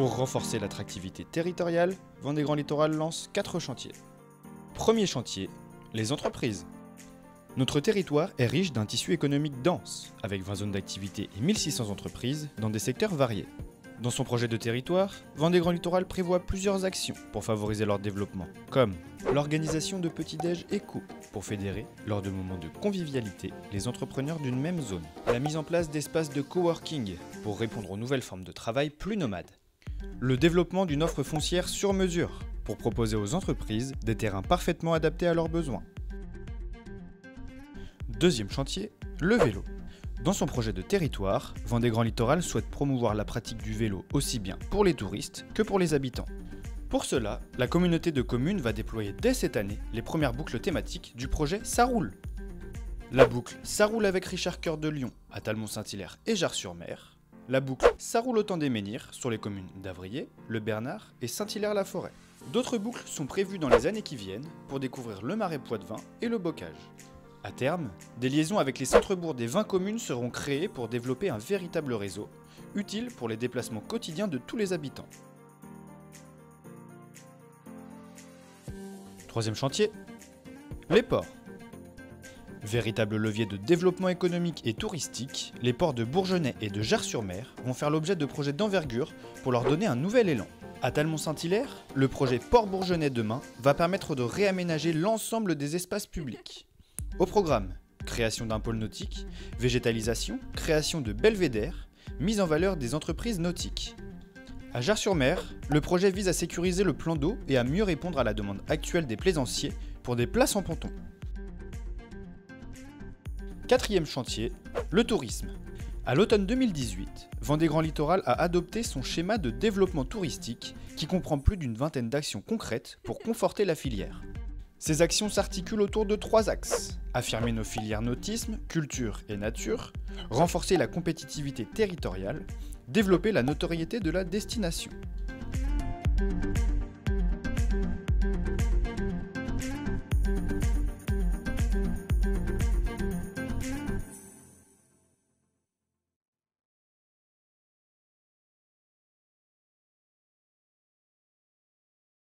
Pour renforcer l'attractivité territoriale, Vendée Grand Littoral lance 4 chantiers. Premier chantier, les entreprises. Notre territoire est riche d'un tissu économique dense, avec 20 zones d'activité et 1600 entreprises dans des secteurs variés. Dans son projet de territoire, Vendée Grand Littoral prévoit plusieurs actions pour favoriser leur développement, comme l'organisation de petits-déj éco pour fédérer, lors de moments de convivialité, les entrepreneurs d'une même zone, la mise en place d'espaces de coworking pour répondre aux nouvelles formes de travail plus nomades, le développement d'une offre foncière sur mesure pour proposer aux entreprises des terrains parfaitement adaptés à leurs besoins. Deuxième chantier, le vélo. Dans son projet de territoire, Vendée Grand Littoral souhaite promouvoir la pratique du vélo aussi bien pour les touristes que pour les habitants. Pour cela, la communauté de communes va déployer dès cette année les premières boucles thématiques du projet Ça roule. La boucle Ça roule avec Richard Cœur de Lion à Talmont-Saint-Hilaire et Jars-sur-Mer. La boucle Ça roule au temps des menhirs sur les communes d'Avrier, Le Bernard et Saint-Hilaire-la-Forêt. D'autres boucles sont prévues dans les années qui viennent pour découvrir le Marais Poitevin et le Bocage. À terme, des liaisons avec les centres-bourgs des 20 communes seront créées pour développer un véritable réseau, utile pour les déplacements quotidiens de tous les habitants. Troisième chantier, les ports. Véritable levier de développement économique et touristique, les ports de Bourgenais et de Jars-sur-Mer vont faire l'objet de projets d'envergure pour leur donner un nouvel élan. À Talmont-Saint-Hilaire, le projet Port Bourgenais demain va permettre de réaménager l'ensemble des espaces publics. Au programme, création d'un pôle nautique, végétalisation, création de belvédères, mise en valeur des entreprises nautiques. À Jars-sur-Mer, le projet vise à sécuriser le plan d'eau et à mieux répondre à la demande actuelle des plaisanciers pour des places en ponton. Quatrième chantier, le tourisme. À l'automne 2018, Vendée Grand Littoral a adopté son schéma de développement touristique qui comprend plus d'une vingtaine d'actions concrètes pour conforter la filière. Ces actions s'articulent autour de 3 axes. Affirmer nos filières nautisme, culture et nature, renforcer la compétitivité territoriale, développer la notoriété de la destination.